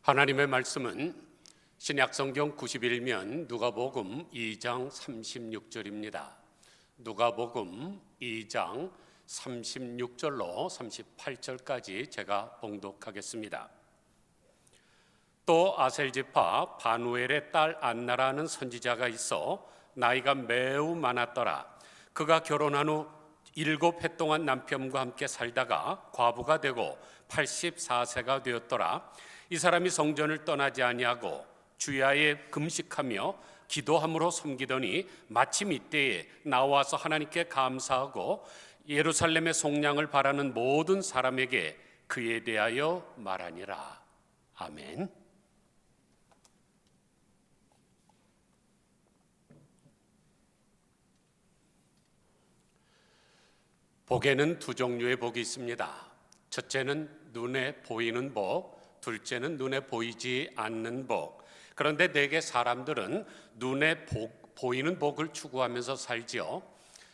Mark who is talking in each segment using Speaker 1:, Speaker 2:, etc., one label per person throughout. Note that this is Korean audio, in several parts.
Speaker 1: 하나님의 말씀은 신약성경 91면 누가복음 2장 36절입니다. 누가복음 2장 36절로 38절까지 제가 봉독하겠습니다. 또 아셀지파 바누엘의 딸 안나라는 선지자가 있어 나이가 매우 많았더라. 그가 결혼한 후 7해 동안 남편과 함께 살다가 과부가 되고 84세가 되었더라. 이 사람이 성전을 떠나지 아니하고 주야에 금식하며 기도함으로 섬기더니 마침 이때에 나와서 하나님께 감사하고 예루살렘의 속량을 바라는 모든 사람에게 그에 대하여 말하니라. 아멘. 복에는 두 종류의 복이 있습니다. 첫째는 눈에 보이는 복, 둘째는 눈에 보이지 않는 복. 그런데 대개 사람들은 눈에 보이는 복을 추구하면서 살지요.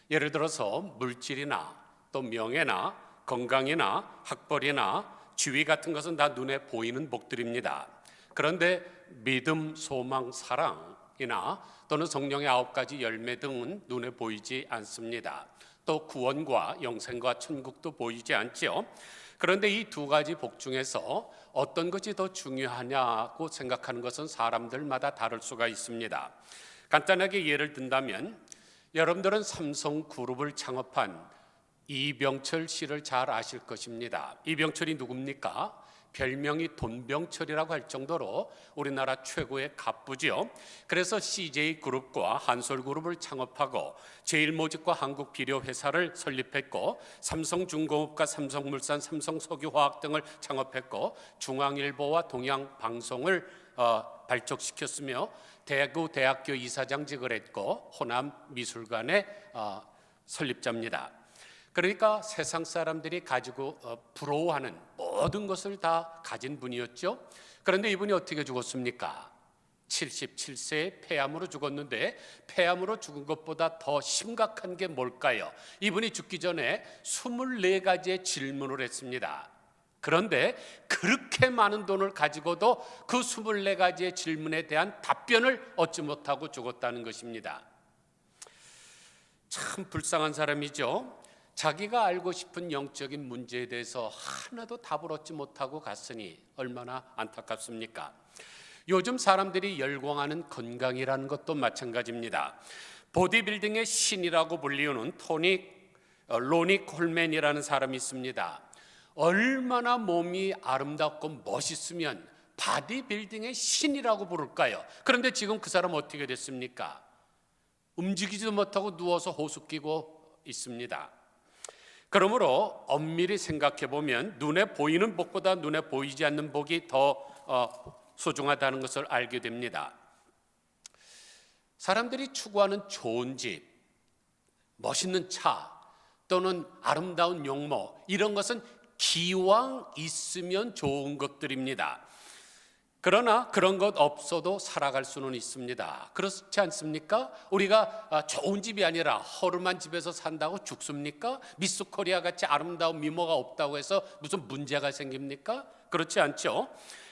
Speaker 1: 예를 들어서 물질이나 또 명예나 건강이나 학벌이나 지위 같은 것은 다 눈에 보이는 복들입니다. 그런데 믿음, 소망, 사랑이나 또는 성령의 9가지 열매 등은 눈에 보이지 않습니다. 또 구원과 영생과 천국도 보이지 않지요. 그런데 이 두 가지 복 중에서 어떤 것이 더 중요하냐고 생각하는 것은 사람들마다 다를 수가 있습니다. 간단하게 예를 든다면 여러분들은 삼성그룹을 창업한 이병철 씨를 잘 아실 것입니다. 이병철이 누굽니까? 별명이 돈병철이라고 할 정도로 우리나라 최고의 갑부지요. 그래서 CJ그룹과 한솔그룹을 창업하고 제일모직과 한국비료회사를 설립했고 삼성중공업과 삼성물산, 삼성석유화학 등을 창업했고 중앙일보와 동양방송을 발족시켰으며 대구대학교 이사장직을 했고 호남미술관의 설립자입니다. 그러니까 세상 사람들이 가지고 부러워하는 모든 것을 다 가진 분이었죠. 그런데 이분이 어떻게 죽었습니까? 77세에 폐암으로 죽었는데 폐암으로 죽은 것보다 더 심각한 게 뭘까요? 이분이 죽기 전에 24가지의 질문을 했습니다. 그런데 그렇게 많은 돈을 가지고도 그 24가지의 질문에 대한 답변을 얻지 못하고 죽었다는 것입니다. 참 불쌍한 사람이죠. 자기가 알고 싶은 영적인 문제에 대해서 하나도 답을 얻지 못하고 갔으니 얼마나 안타깝습니까? 요즘 사람들이 열광하는 건강이라는 것도 마찬가지입니다. 보디빌딩의 신이라고 불리우는 로니 콜맨이라는 사람이 있습니다. 얼마나 몸이 아름답고 멋있으면 바디빌딩의 신이라고 부를까요? 그런데 지금 그 사람 어떻게 됐습니까? 움직이지도 못하고 누워서 호수 끼고 있습니다. 그러므로 엄밀히 생각해 보면 눈에 보이는 복보다 눈에 보이지 않는 복이 더 소중하다는 것을 알게 됩니다. 사람들이 추구하는 좋은 집, 멋있는 차 또는 아름다운 용모, 이런 것은 기왕 있으면 좋은 것들입니다. 그러나 그런 것 없어도 살아갈 수는 있습니다. 그렇지 않습니까? 우리가 좋은 집이 아니라 허름한 집에서 산다고 죽습니까? 미스 코리아 같이 아름다운 미모가 없다고 해서 무슨 문제가 생깁니까? 그렇지 않죠.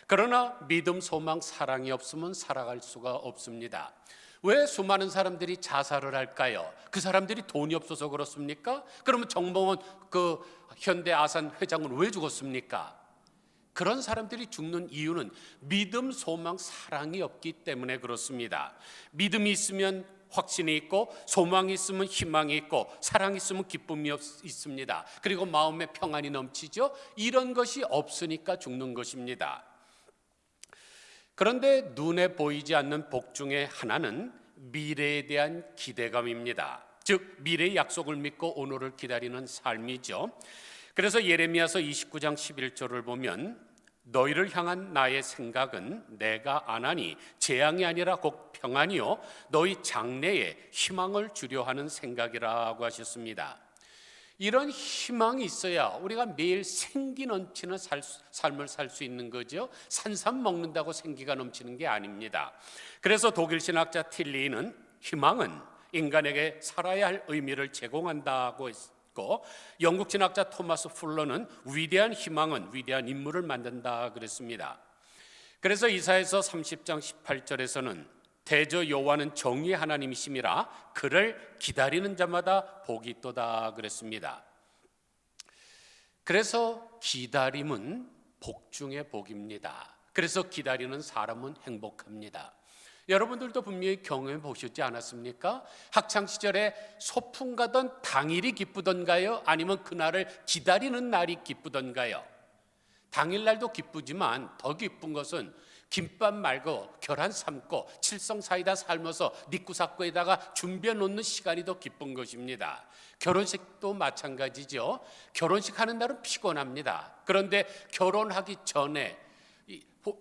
Speaker 1: 그러나 믿음, 소망, 사랑이 없으면 살아갈 수가 없습니다. 왜 수많은 사람들이 자살을 할까요? 그 사람들이 돈이 없어서 그렇습니까? 그러면 정몽원 그 현대 아산 회장은 왜 죽었습니까? 그런 사람들이 죽는 이유는 믿음, 소망, 사랑이 없기 때문에 그렇습니다. 믿음이 있으면 확신이 있고 소망이 있으면 희망이 있고 사랑이 있으면 기쁨이 있습니다. 그리고 마음에 평안이 넘치죠. 이런 것이 없으니까 죽는 것입니다. 그런데 눈에 보이지 않는 복 중에 하나는 미래에 대한 기대감입니다. 즉 미래의 약속을 믿고 오늘을 기다리는 삶이죠. 그래서 예레미야서 29장 11절을 보면 너희를 향한 나의 생각은 내가 안 하니 재앙이 아니라 곧 평안이요 너희 장래에 희망을 주려 하는 생각이라고 하셨습니다. 이런 희망이 있어야 우리가 매일 생기 넘치는 삶을 살 수 있는 거죠. 산삼 먹는다고 생기가 넘치는 게 아닙니다. 그래서 독일 신학자 틸리는 희망은 인간에게 살아야 할 의미를 제공한다고 했고, 영국 신학자 토마스 풀러는 위대한 희망은 위대한 인물을 만든다 그랬습니다. 그래서 이사야서 30장 18절에서는 대저 여호와는 정의의 하나님이심이라 그를 기다리는 자마다 복이 있도다 그랬습니다. 그래서 기다림은 복 중의 복입니다. 그래서 기다리는 사람은 행복합니다. 여러분들도 분명히 경험해 보셨지 않았습니까? 학창시절에 소풍 가던 당일이 기쁘던가요? 아니면 그날을 기다리는 날이 기쁘던가요? 당일날도 기쁘지만 더 기쁜 것은 김밥 말고 계란 삶고 칠성사이다 삶아서 니꾸사꾸에다가 준비해 놓는 시간이 더 기쁜 것입니다. 결혼식도 마찬가지죠. 결혼식 하는 날은 피곤합니다. 그런데 결혼하기 전에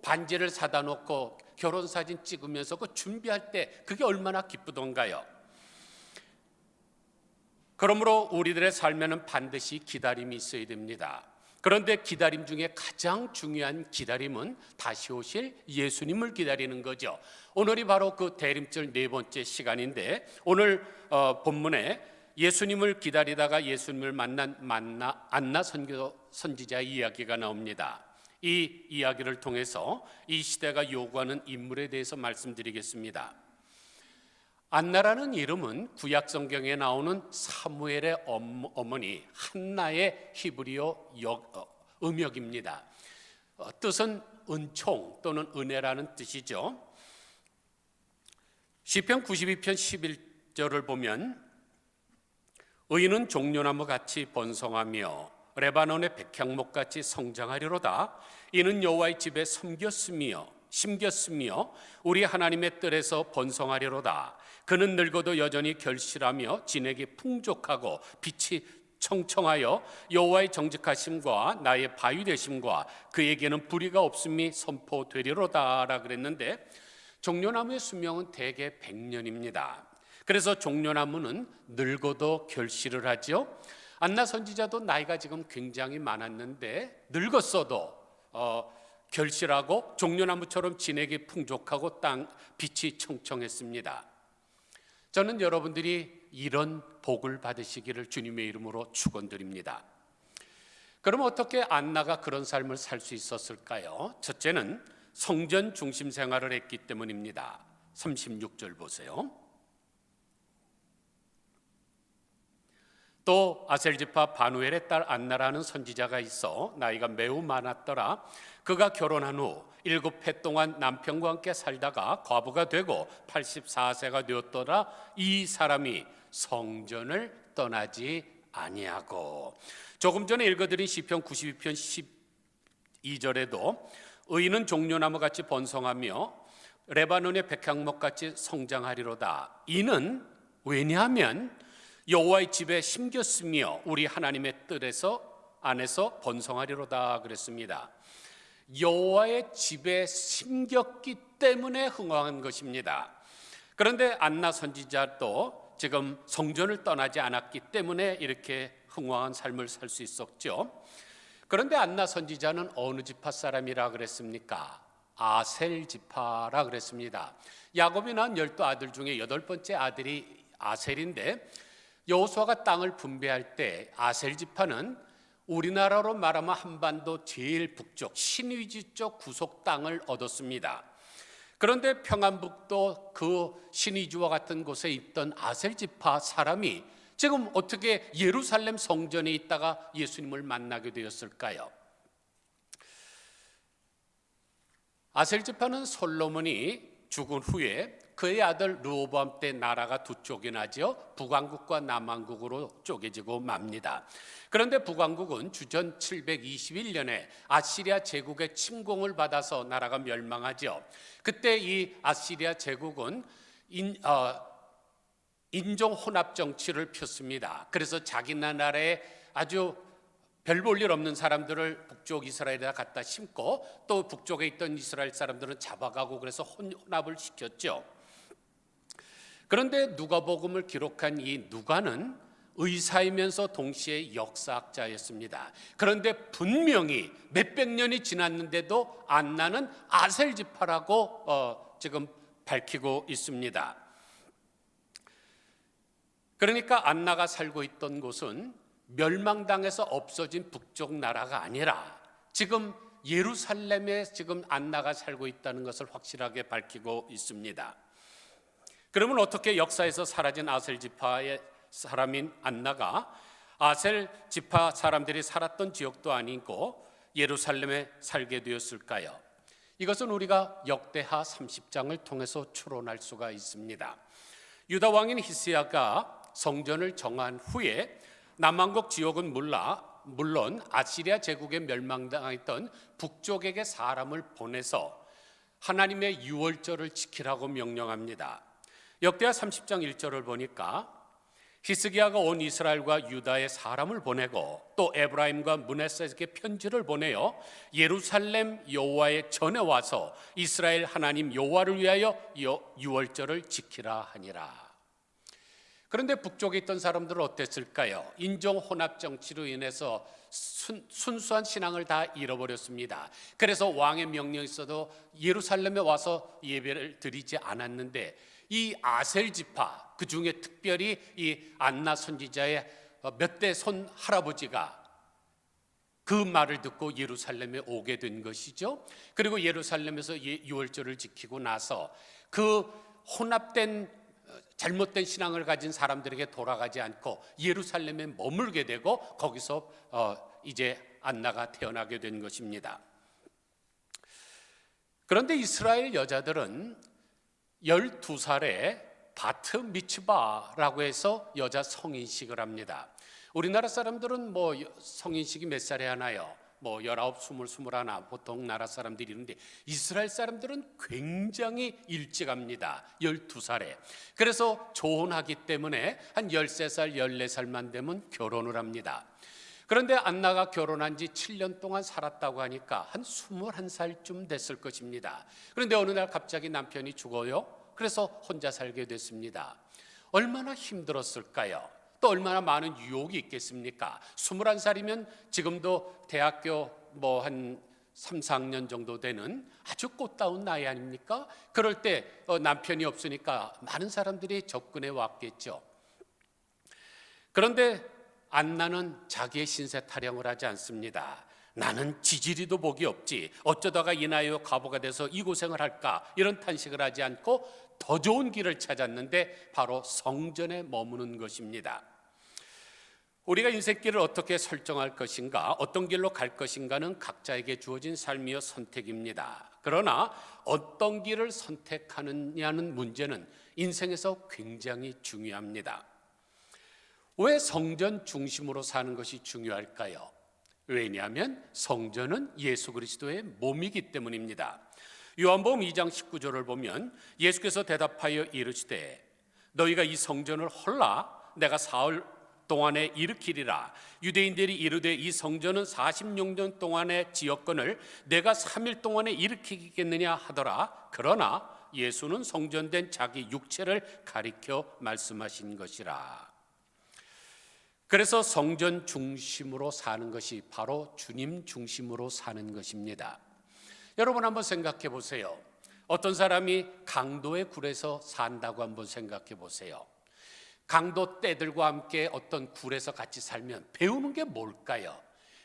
Speaker 1: 반지를 사다 놓고 결혼사진 찍으면서 그 준비할 때 그게 얼마나 기쁘던가요? 그러므로 우리들의 삶에는 반드시 기다림이 있어야 됩니다. 그런데 기다림 중에 가장 중요한 기다림은 다시 오실 예수님을 기다리는 거죠. 오늘이 바로 그 대림절 네 번째 시간인데 오늘 본문에 예수님을 기다리다가 예수님을 만난 안나 선지자의 이야기가 나옵니다. 이 이야기를 통해서 이 시대가 요구하는 인물에 대해서 말씀드리겠습니다. 안나라는 이름은 구약 성경에 나오는 사무엘의 어머니 한나의 히브리어 음역입니다. 뜻은 은총 또는 은혜라는 뜻이죠. 시편 92편 11절을 보면 의인은 종려나무 같이 번성하며 레바논의 백향목같이 성장하리로다. 이는 여호와의 집에 심겼으며 우리 하나님의 뜰에서 번성하리로다. 그는 늙어도 여전히 결실하며 진액이 풍족하고 빛이 청청하여 여호와의 정직하심과 나의 바위 되심과 그에게는 불의가 없음이 선포되리로다라 그랬는데 종려나무의 수명은 대개 100년입니다. 그래서 종려나무는 늙어도 결실을 하죠. 안나 선지자도 나이가 지금 굉장히 많았는데 늙었어도 결실하고 종려나무처럼 진액이 풍족하고 땅 빛이 청청했습니다. 저는 여러분들이 이런 복을 받으시기를 주님의 이름으로 축원드립니다. 그럼 어떻게 안나가 그런 삶을 살 수 있었을까요? 첫째는 성전 중심 생활을 했기 때문입니다. 36절 보세요. 또 아셀지파 바누엘의 딸 안나라는 선지자가 있어 나이가 매우 많았더라. 그가 결혼한 후 7해 동안 남편과 함께 살다가 과부가 되고 84세가 되었더라. 이 사람이 성전을 떠나지 아니하고. 조금 전에 읽어드린 시편 92편 12절에도 의인은 종려나무 같이 번성하며 레바논의 백향목 같이 성장하리로다. 이는 왜냐하면 여호와의 집에 심겼으며 우리 하나님의 뜰에서 안에서 번성하리로다 그랬습니다. 여호와의 집에 심겼기 때문에 흥왕한 것입니다. 그런데 안나 선지자도 지금 성전을 떠나지 않았기 때문에 이렇게 흥왕한 삶을 살 수 있었죠. 그런데 안나 선지자는 어느 지파 사람이라 그랬습니까? 아셀 지파라 그랬습니다. 야곱이 낳은 12아들 중에 8번째 아들이 아셀인데 여호수아가 땅을 분배할 때 아셀 지파는 우리나라로 말하면 한반도 제일 북쪽 신의지 쪽 구속 땅을 얻었습니다. 그런데 평안북도 그 신의지와 같은 곳에 있던 아셀 지파 사람이 지금 어떻게 예루살렘 성전에 있다가 예수님을 만나게 되었을까요? 아셀 지파는 솔로몬이 죽은 후에 그의 아들 르호보암 때 나라가 두 쪽이 나죠. 북왕국과 남왕국으로 쪼개지고 맙니다. 그런데 북왕국은 주전 721년에 아시리아 제국의 침공을 받아서 나라가 멸망하죠. 그때 이 아시리아 제국은 인종 혼합 정치를 폈습니다. 그래서 자기 나라에 아주 별 볼 일 없는 사람들을 북쪽 이스라엘에다 갖다 심고 또 북쪽에 있던 이스라엘 사람들은 잡아가고 그래서 혼합을 시켰죠. 그런데 누가복음을 기록한 이 누가는 의사이면서 동시에 역사학자였습니다. 그런데 분명히 몇백 년이 지났는데도 안나는 아셀 지파라고 지금 밝히고 있습니다. 그러니까 안나가 살고 있던 곳은 멸망당해서 없어진 북쪽 나라가 아니라 지금 예루살렘에 지금 안나가 살고 있다는 것을 확실하게 밝히고 있습니다. 그러면 어떻게 역사에서 사라진 아셀 지파의 사람인 안나가 아셀 지파 사람들이 살았던 지역도 아니고 예루살렘에 살게 되었을까요? 이것은 우리가 역대하 30장을 통해서 추론할 수가 있습니다. 유다 왕인 히스야가 성전을 정한 후에 남왕국 지역은 물론 아시리아 제국에 멸망당했던 북쪽에게 사람을 보내서 하나님의 유월절을 지키라고 명령합니다. 역대하 30장 1절을 보니까 히스기야가 온 이스라엘과 유다에 사람을 보내고 또 에브라임과 므낫세에게 편지를 보내어 예루살렘 여호와의 전에 와서 이스라엘 하나님 여호와를 위하여 유월절을 지키라 하니라. 그런데 북쪽에 있던 사람들은 어땠을까요? 인종 혼합 정치로 인해서 순수한 신앙을 다 잃어버렸습니다. 그래서 왕의 명령이 있어도 예루살렘에 와서 예배를 드리지 않았는데 이 아셀 지파, 그 중에 특별히 이 안나 선지자의 몇 대 손 할아버지가 그 말을 듣고 예루살렘에 오게 된 것이죠. 그리고 예루살렘에서 유월절을 지키고 나서 그 혼합된 잘못된 신앙을 가진 사람들에게 돌아가지 않고 예루살렘에 머물게 되고 거기서 이제 안나가 태어나게 된 것입니다. 그런데 이스라엘 여자들은 12살에 바트 미츠바라고 해서 여자 성인식을 합니다. 우리나라 사람들은 뭐 성인식이 몇 살에 하나요? 뭐 19, 20, 21 보통 나라 사람들이 있는데 이스라엘 사람들은 굉장히 일찍 합니다. 12살에. 그래서 조혼하기 때문에 한 13살, 14살만 되면 결혼을 합니다. 그런데 안나가 결혼한 지 7년 동안 살았다고 하니까 한 21살쯤 됐을 것입니다. 그런데 어느 날 갑자기 남편이 죽어요. 그래서 혼자 살게 됐습니다. 얼마나 힘들었을까요? 또 얼마나 많은 유혹이 있겠습니까? 21살이면 지금도 대학교 뭐 한 3, 4학년 정도 되는 아주 꽃다운 나이 아닙니까? 그럴 때 남편이 없으니까 많은 사람들이 접근해 왔겠죠. 그런데 안나는 자기의 신세 타령을 하지 않습니다. 나는 지지리도 복이 없지, 어쩌다가 이 나이에 과부가 돼서 이 고생을 할까, 이런 탄식을 하지 않고 더 좋은 길을 찾았는데 바로 성전에 머무는 것입니다. 우리가 인생길을 어떻게 설정할 것인가, 어떤 길로 갈 것인가는 각자에게 주어진 삶이요 선택입니다. 그러나 어떤 길을 선택하느냐는 문제는 인생에서 굉장히 중요합니다. 왜 성전 중심으로 사는 것이 중요할까요? 왜냐하면 성전은 예수 그리스도의 몸이기 때문입니다. 요한복음 2장 19절을 보면 예수께서 대답하여 이르시되 너희가 이 성전을 헐라 내가 사흘 동안에 일으키리라. 유대인들이 이르되 이 성전은 46년 동안의 지역권을 내가 3일 동안에 일으키겠느냐 하더라. 그러나 예수는 성전된 자기 육체를 가리켜 말씀하신 것이라. 그래서 성전 중심으로 사는 것이 바로 주님 중심으로 사는 것입니다. 여러분 한번 생각해 보세요. 어떤 사람이 강도의 굴에서 산다고 한번 생각해 보세요. 강도 떼들과 함께 어떤 굴에서 같이 살면 배우는 게 뭘까요?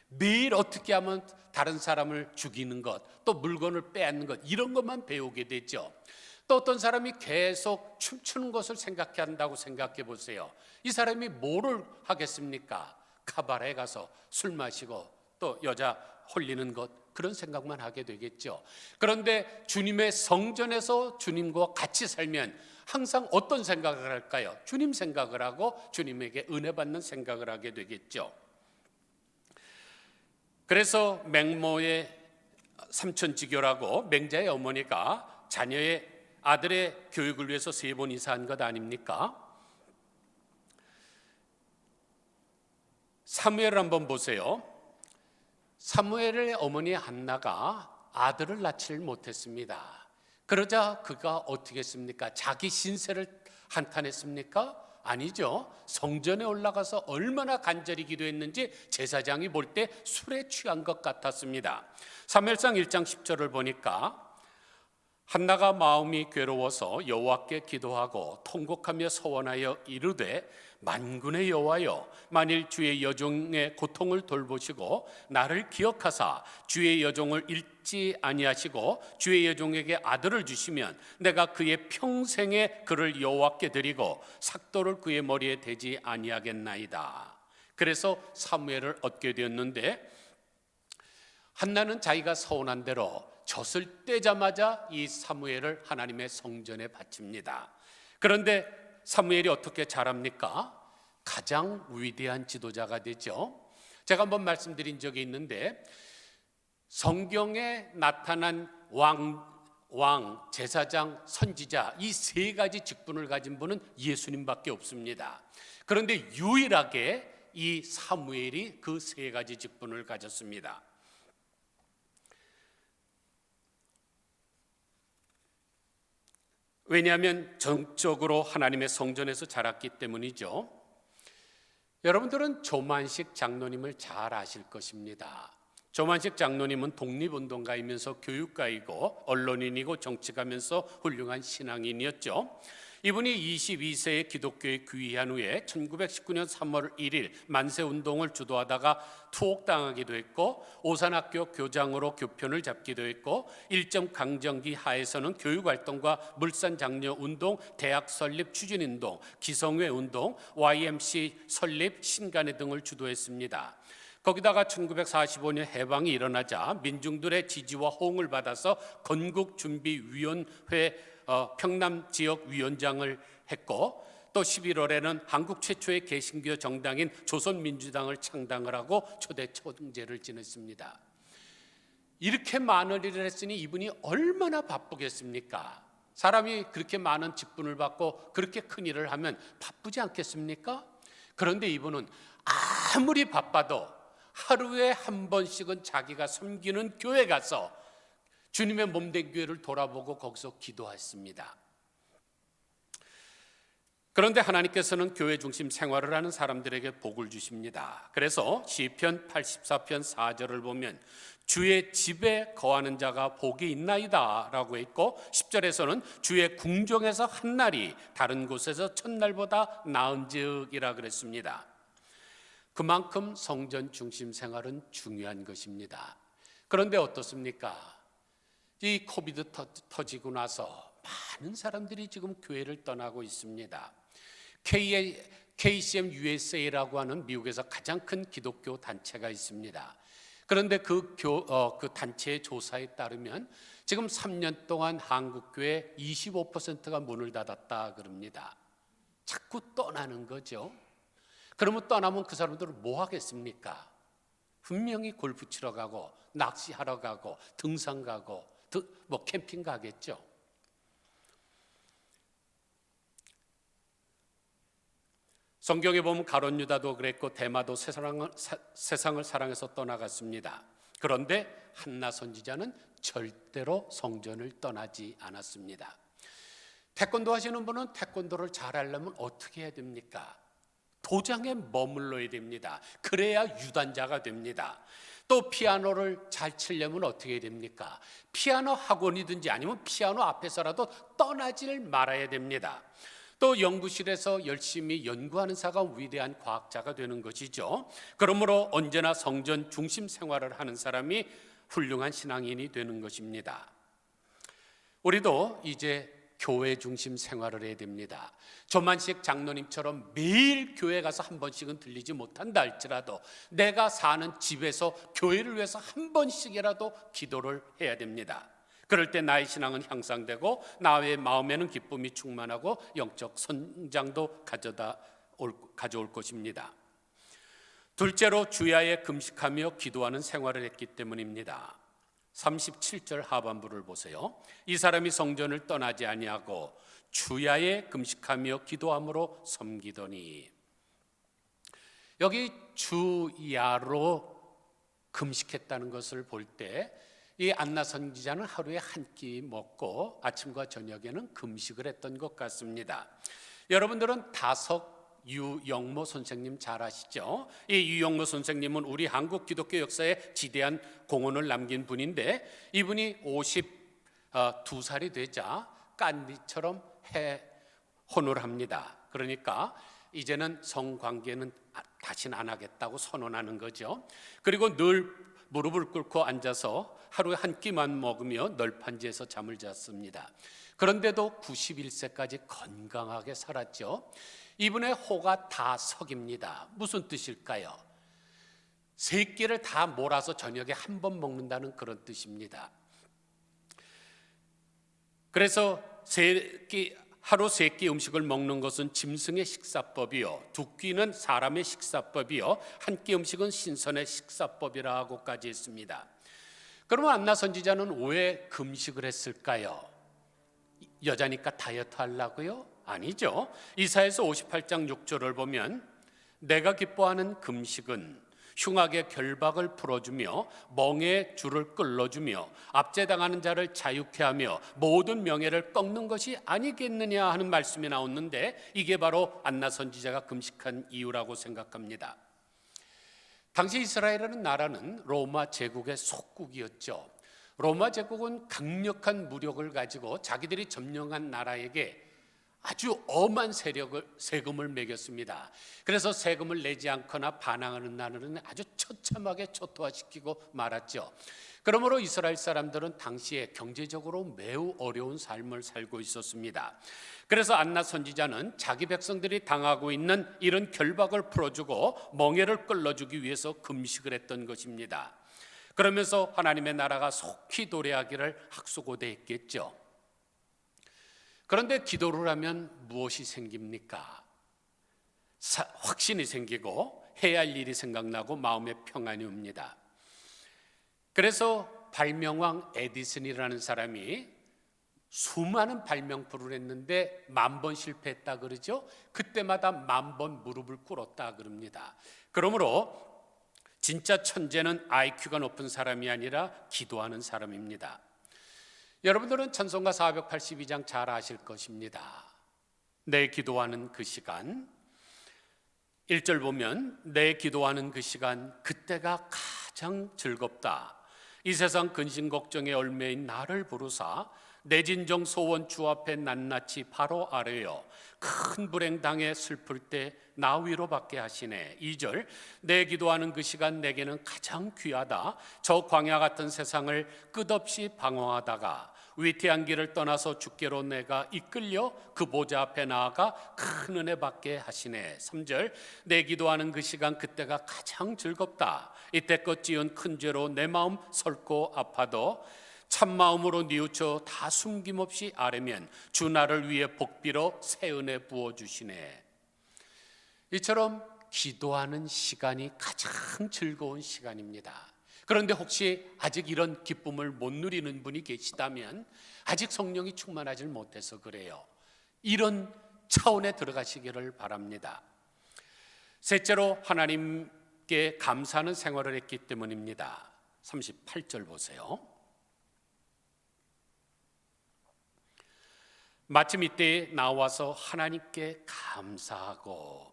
Speaker 1: 매일 어떻게 하면 다른 사람을 죽이는 것, 또 물건을 빼앗는 것, 이런 것만 배우게 되죠. 또 어떤 사람이 계속 춤추는 것을 생각한다고 생각해 보세요. 이 사람이 뭐를 하겠습니까? 카바레에 가서 술 마시고 또 여자 홀리는 것, 그런 생각만 하게 되겠죠. 그런데 주님의 성전에서 주님과 같이 살면 항상 어떤 생각을 할까요? 주님 생각을 하고 주님에게 은혜 받는 생각을 하게 되겠죠. 그래서 맹모의 삼천지교라고 맹자의 어머니가 자녀의 아들의 교육을 위해서 3번 이사한 것 아닙니까? 사무엘을 한번 보세요. 사무엘의 어머니 한나가 아들을 낳지를 못했습니다. 그러자 그가 어떻게 했습니까? 자기 신세를 한탄했습니까? 아니죠. 성전에 올라가서 얼마나 간절히 기도했는지 제사장이 볼 때 술에 취한 것 같았습니다. 사무엘상 1장 10절을 보니까 한나가 마음이 괴로워서 여호와께 기도하고 통곡하며 서원하여 이르되 만군의 여호와여, 만일 주의 여종의 고통을 돌보시고 나를 기억하사 주의 여종을 잃지 아니하시고 주의 여종에게 아들을 주시면 내가 그의 평생에 그를 여호와께 드리고 삭도를 그의 머리에 대지 아니하겠나이다. 그래서 사무엘을 얻게 되었는데, 한나는 자기가 서원한 대로 젖을 떼자마자 이 사무엘을 하나님의 성전에 바칩니다. 그런데 사무엘이 어떻게 자랍니까? 가장 위대한 지도자가 되죠. 제가 한번 말씀드린 적이 있는데, 성경에 나타난 왕, 제사장, 선지자, 이 세 가지 직분을 가진 분은 예수님밖에 없습니다. 그런데 유일하게 이 사무엘이 그 세 가지 직분을 가졌습니다. 왜냐하면 정적으로 하나님의 성전에서 자랐기 때문이죠. 여러분들은 조만식 장로님을 잘 아실 것입니다. 조만식 장로님은 독립운동가이면서 교육가이고 언론인이고 정치가면서 훌륭한 신앙인이었죠. 이분이 22세에 기독교에 귀의한 후에 1919년 3월 1일 만세운동을 주도하다가 투옥당하기도 했고, 오산학교 교장으로 교편을 잡기도 했고, 일정 강점기 하에서는 교육활동과 물산장려운동, 대학 설립 추진운동, 기성회운동, YMC 설립, 신간회 등을 주도했습니다. 거기다가 1945년 해방이 일어나자 민중들의 지지와 호응을 받아서 건국준비위원회 평남 지역 위원장을 했고, 또 11월에는 한국 최초의 개신교 정당인 조선민주당을 창당을 하고 초대 총재를 지냈습니다. 이렇게 많은 일을 했으니 이분이 얼마나 바쁘겠습니까? 사람이 그렇게 많은 직분을 받고 그렇게 큰 일을 하면 바쁘지 않겠습니까? 그런데 이분은 아무리 바빠도 하루에 한 번씩은 자기가 섬기는 교회 가서 주님의 몸된 교회를 돌아보고 거기서 기도했습니다. 그런데 하나님께서는 교회 중심 생활을 하는 사람들에게 복을 주십니다. 그래서 시편 84편 4절을 보면 주의 집에 거하는 자가 복이 있나이다 라고 했고, 10절에서는 주의 궁정에서 한 날이 다른 곳에서 첫날보다 나은즉이라 그랬습니다. 그만큼 성전 중심 생활은 중요한 것입니다. 그런데 어떻습니까? 이 코비드 터지고 나서 많은 사람들이 지금 교회를 떠나고 있습니다. KCM USA라고 하는 미국에서 가장 큰 기독교 단체가 있습니다. 그런데 그 단체의 조사에 따르면 지금 3년 동안 한국교회 25%가 문을 닫았다 그럽니다. 자꾸 떠나는 거죠. 그러면 떠나면 그 사람들은 뭐 하겠습니까? 분명히 골프 치러 가고 낚시하러 가고 등산 가고 캠핑 가겠죠. 성경에 보면 가룟 유다도 그랬고 데마도 세상을 사랑해서 떠나갔습니다. 그런데 한나 선지자는 절대로 성전을 떠나지 않았습니다. 태권도 하시는 분은 태권도를 잘하려면 어떻게 해야 됩니까? 도장에 머물러야 됩니다. 그래야 유단자가 됩니다. 또 피아노를 잘 치려면 어떻게 해야 됩니까? 피아노 학원이든지 아니면 피아노 앞에서라도 떠나질 말아야 됩니다. 또 연구실에서 열심히 연구하는 사가 위대한 과학자가 되는 것이죠. 그러므로 언제나 성전 중심 생활을 하는 사람이 훌륭한 신앙인이 되는 것입니다. 우리도 이제 교회 중심 생활을 해야 됩니다. 조만식 장로님처럼 매일 교회 가서 한 번씩은 들리지 못한다 할지라도 내가 사는 집에서 교회를 위해서 한 번씩이라도 기도를 해야 됩니다. 그럴 때 나의 신앙은 향상되고 나의 마음에는 기쁨이 충만하고 영적 성장도 가져올 것입니다. 둘째로 주야에 금식하며 기도하는 생활을 했기 때문입니다. 37절 하반부를 보세요. 이 사람이 성전을 떠나지 아니하고 주야에 금식하며 기도함으로 섬기더니, 여기 주야로 금식했다는 것을 볼 때 이 안나 선지자는 하루에 한 끼 먹고 아침과 저녁에는 금식을 했던 것 같습니다. 여러분들은 유영모 선생님 잘 아시죠? 이 유영모 선생님은 우리 한국 기독교 역사에 지대한 공헌을 남긴 분인데, 이분이 2살이 되자 깐디처럼 혼을 합니다. 그러니까 이제는 성관계는 다시는 안 하겠다고 선언하는 거죠. 그리고 늘 무릎을 꿇고 앉아서 하루에 한 끼만 먹으며 널판지에서 잠을 잤습니다. 그런데도 91세까지 건강하게 살았죠. 이분의 호가 다 석입니다. 무슨 뜻일까요? 세 끼를 다 몰아서 저녁에 한 번 먹는다는 그런 뜻입니다. 그래서 하루 세 끼 음식을 먹는 것은 짐승의 식사법이요, 두 끼는 사람의 식사법이요, 한 끼 음식은 신선의 식사법이라고까지 했습니다. 그러면 안나 선지자는 왜 금식을 했을까요? 여자니까 다이어트 하려고요? 아니죠. 이사야서 58장 6절을 보면 내가 기뻐하는 금식은 흉악의 결박을 풀어주며 멍에 줄을 끌어주며 압제당하는 자를 자유케 하며 모든 명예를 꺾는 것이 아니겠느냐 하는 말씀이 나오는데, 이게 바로 안나 선지자가 금식한 이유라고 생각합니다. 당시 이스라엘이라는 나라는 로마 제국의 속국이었죠. 로마 제국은 강력한 무력을 가지고 자기들이 점령한 나라에게 아주 엄한 세금을 매겼습니다. 그래서 세금을 내지 않거나 반항하는 나라는 아주 처참하게 초토화시키고 말았죠. 그러므로 이스라엘 사람들은 당시에 경제적으로 매우 어려운 삶을 살고 있었습니다. 그래서 안나 선지자는 자기 백성들이 당하고 있는 이런 결박을 풀어주고 멍에를 끌어주기 위해서 금식을 했던 것입니다. 그러면서 하나님의 나라가 속히 도래하기를 학수고대했겠죠. 그런데 기도를 하면 무엇이 생깁니까? 확신이 생기고 해야 할 일이 생각나고 마음의 평안이 옵니다. 그래서 발명왕 에디슨이라는 사람이 수많은 발명품을 했는데 10,000번 실패했다 그러죠. 그때마다 10,000번 무릎을 꿇었다 그럽니다. 그러므로 진짜 천재는 IQ가 높은 사람이 아니라 기도하는 사람입니다. 여러분들은 찬송가 482장 잘 아실 것입니다. 내 기도하는 그 시간, 1절 보면 내 기도하는 그 시간, 그때가 가장 즐겁다. 이 세상 근심 걱정의 얼매인 나를 부르사 내 진정 소원 주 앞에 낱낱이 바로 아뢰어 큰 불행 당해 슬플 때 나 위로받게 하시네. 2절 내 기도하는 그 시간 내게는 가장 귀하다. 저 광야 같은 세상을 끝없이 방황하다가 위태한 길을 떠나서 주께로 내가 이끌려 그 보좌 앞에 나아가 큰 은혜 받게 하시네. 3절 내 기도하는 그 시간 그때가 가장 즐겁다. 이때껏 지은 큰 죄로 내 마음 설고 아파도 참마음으로 뉘우쳐 다 숨김없이 아뢰면 주 나를 위해 복비로 새 은혜 부어주시네. 이처럼 기도하는 시간이 가장 즐거운 시간입니다. 그런데 혹시 아직 이런 기쁨을 못 누리는 분이 계시다면 아직 성령이 충만하지 못해서 그래요. 이런 차원에 들어가시기를 바랍니다. 셋째로 하나님께 감사하는 생활을 했기 때문입니다. 38절 보세요. 마침 이때에 나와서 하나님께 감사하고,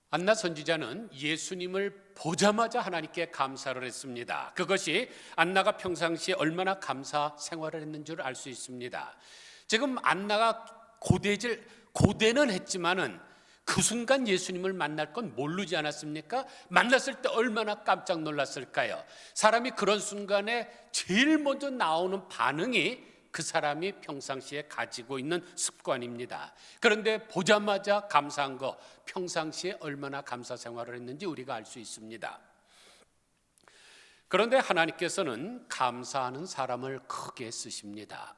Speaker 1: 안나 선지자는 예수님을 보자마자 하나님께 감사를 했습니다. 그것이 안나가 평상시에 얼마나 감사 생활을 했는 줄 알 수 있습니다. 지금 안나가 고대는 했지만은 그 순간 예수님을 만날 건 모르지 않았습니까? 만났을 때 얼마나 깜짝 놀랐을까요? 사람이 그런 순간에 제일 먼저 나오는 반응이 그 사람이 평상시에 가지고 있는 습관입니다. 그런데 보자마자 감사한 거, 평상시에 얼마나 감사 생활을 했는지 우리가 알 수 있습니다. 그런데 하나님께서는 감사하는 사람을 크게 쓰십니다.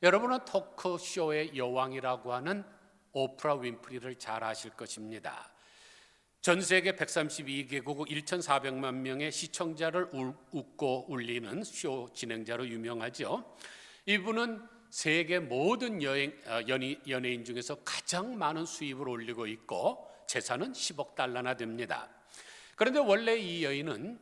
Speaker 1: 여러분은 토크쇼의 여왕이라고 하는 오프라 윈프리를 잘 아실 것입니다. 전 세계 132개국 1,400만 명의 시청자를 웃고 울리는 쇼 진행자로 유명하죠. 이분은 세계 모든 연예인 중에서 가장 많은 수입을 올리고 있고 재산은 10억 달러나 됩니다. 그런데 원래 이 여인은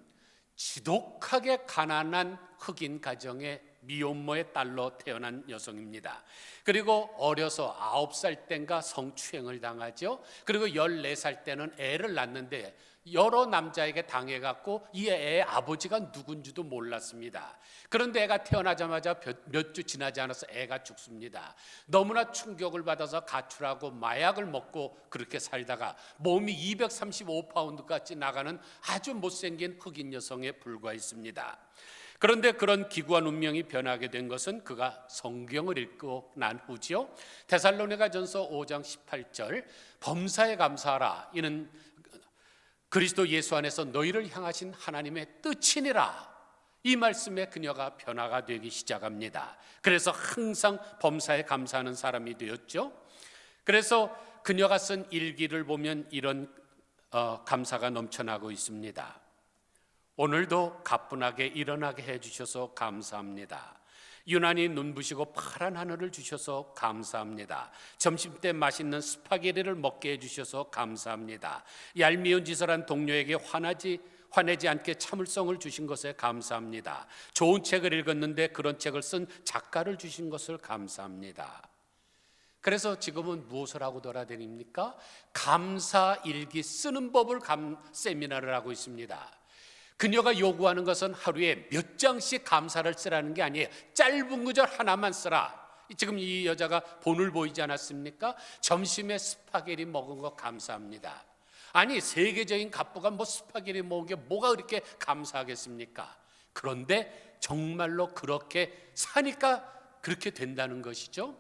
Speaker 1: 지독하게 가난한 흑인 가정의 미혼모의 딸로 태어난 여성입니다. 그리고 어려서 9살 땐가 성추행을 당하죠. 그리고 14살 때는 애를 낳는데 여러 남자에게 당해갖고 이 애의 아버지가 누군지도 몰랐습니다. 그런데 애가 태어나자마자 몇 주 지나지 않아서 애가 죽습니다. 너무나 충격을 받아서 가출하고 마약을 먹고 그렇게 살다가 몸이 235파운드까지 나가는 아주 못생긴 흑인 여성에 불과했습니다. 그런데 그런 기구한 운명이 변하게 된 것은 그가 성경을 읽고 난 후지요. 데살로니가전서 5장 18절 범사에 감사하라, 이는 그리스도 예수 안에서 너희를 향하신 하나님의 뜻이니라. 이 말씀에 그녀가 변화가 되기 시작합니다. 그래서 항상 범사에 감사하는 사람이 되었죠. 그래서 그녀가 쓴 일기를 보면 이런 감사가 넘쳐나고 있습니다. 오늘도 가뿐하게 일어나게 해주셔서 감사합니다. 유난히 눈부시고 파란 하늘을 주셔서 감사합니다. 점심때 맛있는 스파게티를 먹게 해주셔서 감사합니다. 얄미운 짓을 한 동료에게 화내지 않게 참을성을 주신 것에 감사합니다. 좋은 책을 읽었는데 그런 책을 쓴 작가를 주신 것을 감사합니다. 그래서 지금은 무엇을 하고 돌아다닙니까? 감사 일기 쓰는 법을 세미나를 하고 있습니다. 그녀가 요구하는 것은 하루에 몇 장씩 감사를 쓰라는 게 아니에요. 짧은 구절 하나만 쓰라. 지금 이 여자가 본을 보이지 않았습니까? 점심에 스파게티 먹은 거 감사합니다. 아니, 세계적인 갑부가 뭐 스파게티 먹은 게 뭐가 그렇게 감사하겠습니까? 그런데 정말로 그렇게 사니까 그렇게 된다는 것이죠.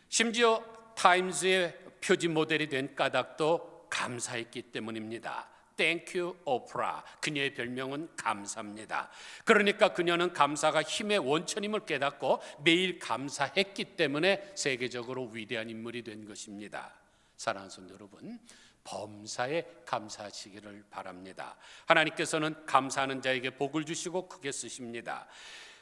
Speaker 1: 심지어 타임즈의 표지 모델이 된 까닭도 감사했기 때문입니다. Thank you, 오프라. 그녀의 별명은 감사입니다. 그러니까 그녀는 감사가 힘의 원천임을 깨닫고 매일 감사했기 때문에 세계적으로 위대한 인물이 된 것입니다. 사랑하는 성도 여러분, 범사에 감사하시기를 바랍니다. 하나님께서는 감사하는 자에게 복을 주시고 크게 쓰십니다.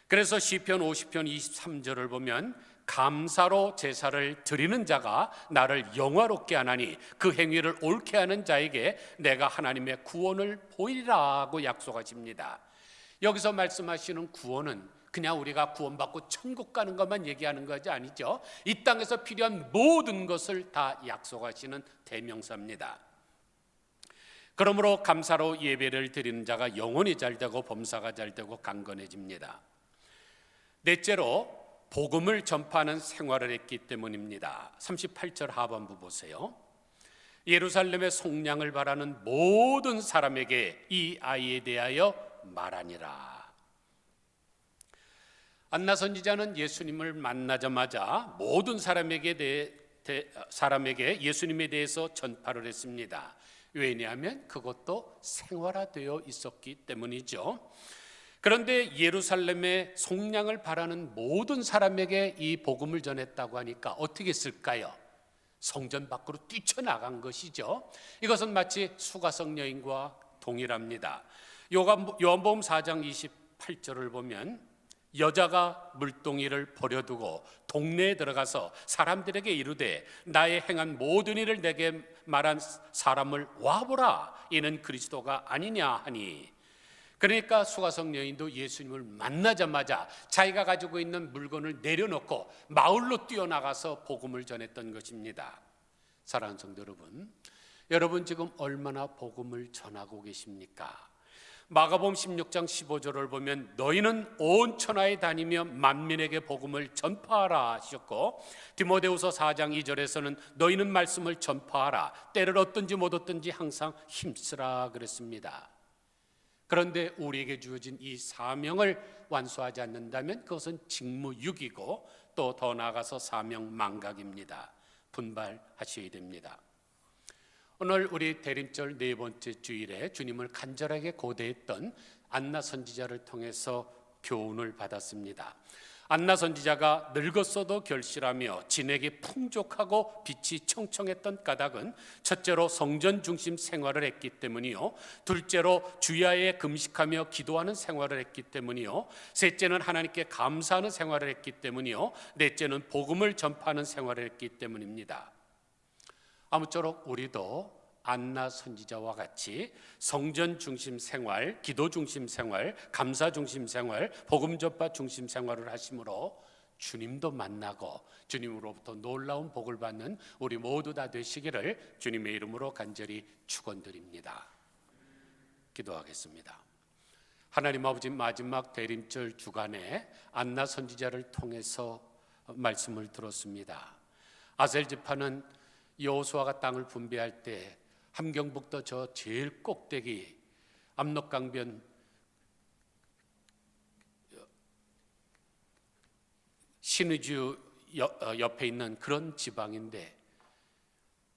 Speaker 1: 그래서 시편 50편 23절을 보면 감사로 제사를 드리는 자가 나를 영화롭게 하나니 그 행위를 옳게 하는 자에게 내가 하나님의 구원을 보이리라고 약속하십니다. 여기서 말씀하시는 구원은 그냥 우리가 구원받고 천국 가는 것만 얘기하는 것이 아니죠. 이 땅에서 필요한 모든 것을 다 약속하시는 대명사입니다. 그러므로 감사로 예배를 드리는 자가 영혼이 잘되고 범사가 잘되고 강건해집니다. 넷째로 복음을 전파하는 생활을 했기 때문입니다. 38절 하반부 보세요. 예루살렘의 속량을 바라는 모든 사람에게 이 아이에 대하여 말하니라. 안나 선지자는 예수님을 만나자마자 모든 사람에게 예수님에 대해서 전파를 했습니다. 왜냐하면 그것도 생활화되어 있었기 때문이죠. 그런데 예루살렘의 속량을 바라는 모든 사람에게 이 복음을 전했다고 하니까 어떻게 했을까요? 성전 밖으로 뛰쳐나간 것이죠. 이것은 마치 수가성 여인과 동일합니다. 요한복음 4장 28절을 보면 여자가 물동이를 버려두고 동네에 들어가서 사람들에게 이르되 나의 행한 모든 일을 내게 말한 사람을 와보라, 이는 그리스도가 아니냐 하니. 그러니까 수가성 여인도 예수님을 만나자마자 자기가 가지고 있는 물건을 내려놓고 마을로 뛰어나가서 복음을 전했던 것입니다. 사랑하는 성도 여러분, 여러분 지금 얼마나 복음을 전하고 계십니까? 마가복음 16장 15절을 보면 너희는 온 천하에 다니며 만민에게 복음을 전파하라 하셨고, 디모데후서 4장 2절에서는 너희는 말씀을 전파하라, 때를 얻든지 못 얻든지 항상 힘쓰라 그랬습니다. 그런데 우리에게 주어진 이 사명을 완수하지 않는다면 그것은 직무유기고 또 더 나아가서 사명망각입니다. 분발하셔야 됩니다. 오늘 우리 대림절 네 번째 주일에 주님을 간절하게 고대했던 안나 선지자를 통해서 교훈을 받았습니다. 안나 선지자가 늙었어도 결실하며 진액이 풍족하고 빛이 청청했던 까닭은 첫째로 성전 중심 생활을 했기 때문이요, 둘째로 주야에 금식하며 기도하는 생활을 했기 때문이요, 셋째는 하나님께 감사하는 생활을 했기 때문이요, 넷째는 복음을 전파하는 생활을 했기 때문입니다. 아무쪼록 우리도 안나 선지자와 같이 성전 중심 생활, 기도 중심 생활, 감사 중심 생활, 복음 전파 중심 생활을 하심으로 주님도 만나고 주님으로부터 놀라운 복을 받는 우리 모두 다 되시기를 주님의 이름으로 간절히 축원드립니다. 기도하겠습니다. 하나님 아버지, 마지막 대림절 주간에 안나 선지자를 통해서 말씀을 들었습니다. 아셀 지파는 여호수아가 땅을 분배할 때 함경북도 저 제일 꼭대기 압록강변 시느주 옆에 있는 그런 지방인데,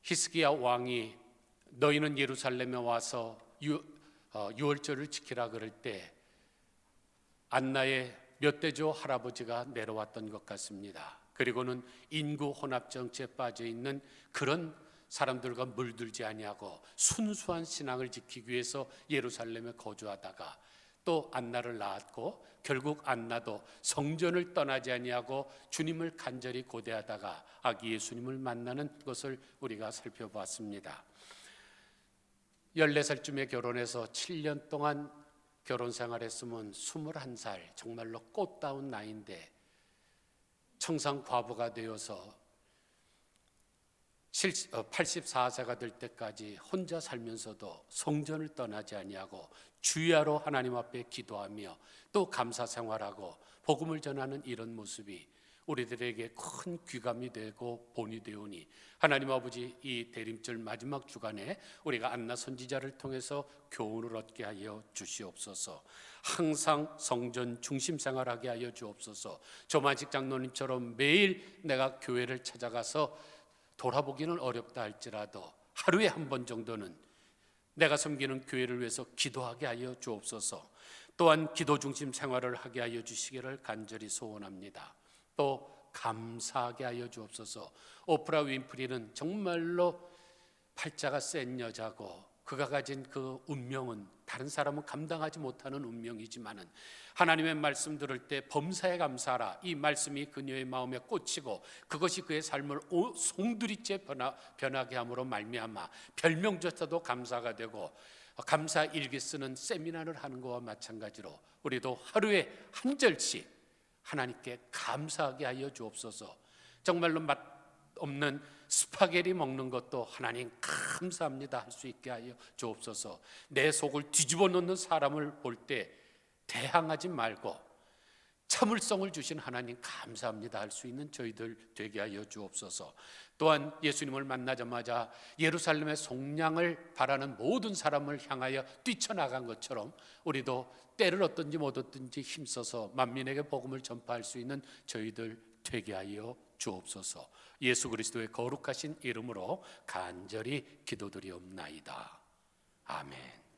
Speaker 1: 히스기야 왕이 너희는 예루살렘에 와서 유월절을 지키라 그럴 때 안나의 몇 대조 할아버지가 내려왔던 것 같습니다. 그리고는 인구 혼합 정치에 빠져 있는 그런 사람들과 물들지 아니하고 순수한 신앙을 지키기 위해서 예루살렘에 거주하다가 또 안나를 낳았고, 결국 안나도 성전을 떠나지 아니하고 주님을 간절히 고대하다가 아기 예수님을 만나는 것을 우리가 살펴봤습니다. 14살쯤에 결혼해서 7년 동안 결혼 생활했으면 21살, 정말로 꽃다운 나이인데 청상 과부가 되어서 84세가 될 때까지 혼자 살면서도 성전을 떠나지 아니하고 주야로 하나님 앞에 기도하며 또 감사 생활하고 복음을 전하는 이런 모습이 우리들에게 큰 귀감이 되고 본이 되오니, 하나님 아버지, 이 대림절 마지막 주간에 우리가 안나 선지자를 통해서 교훈을 얻게 하여 주시옵소서. 항상 성전 중심 생활하게 하여 주옵소서. 조만식 장로님처럼 매일 내가 교회를 찾아가서 돌아보기는 어렵다 할지라도 하루에 한 번 정도는 내가 섬기는 교회를 위해서 기도하게 하여 주옵소서. 또한 기도 중심 생활을 하게 하여 주시기를 간절히 소원합니다. 또 감사하게 하여 주옵소서. 오프라 윈프리는 정말로 팔자가 센 여자고 그가 가진 그 운명은 다른 사람은 감당하지 못하는 운명이지만은 하나님의 말씀 들을 때 범사에 감사하라, 이 말씀이 그녀의 마음에 꽂히고 그것이 그의 삶을 송두리째 변하게 함으로 말미암아 별명조차도 감사가 되고, 감사 일기 쓰는 세미나를 하는 것과 마찬가지로 우리도 하루에 한 절씩 하나님께 감사하게 하여 주옵소서. 정말로 맛 없는 스파게티 먹는 것도 하나님 감사합니다 할 수 있게 하여 주옵소서. 내 속을 뒤집어 놓는 사람을 볼 때 대항하지 말고 참을성을 주신 하나님 감사합니다 할 수 있는 저희들 되게 하여 주옵소서. 또한 예수님을 만나자마자 예루살렘의 속량을 바라는 모든 사람을 향하여 뛰쳐나간 것처럼 우리도 때를 얻든지 못 얻든지 힘써서 만민에게 복음을 전파할 수 있는 저희들 되게 하여 주옵소서. 예수 그리스도의 거룩하신 이름으로 간절히 기도드리옵나이다. 아멘.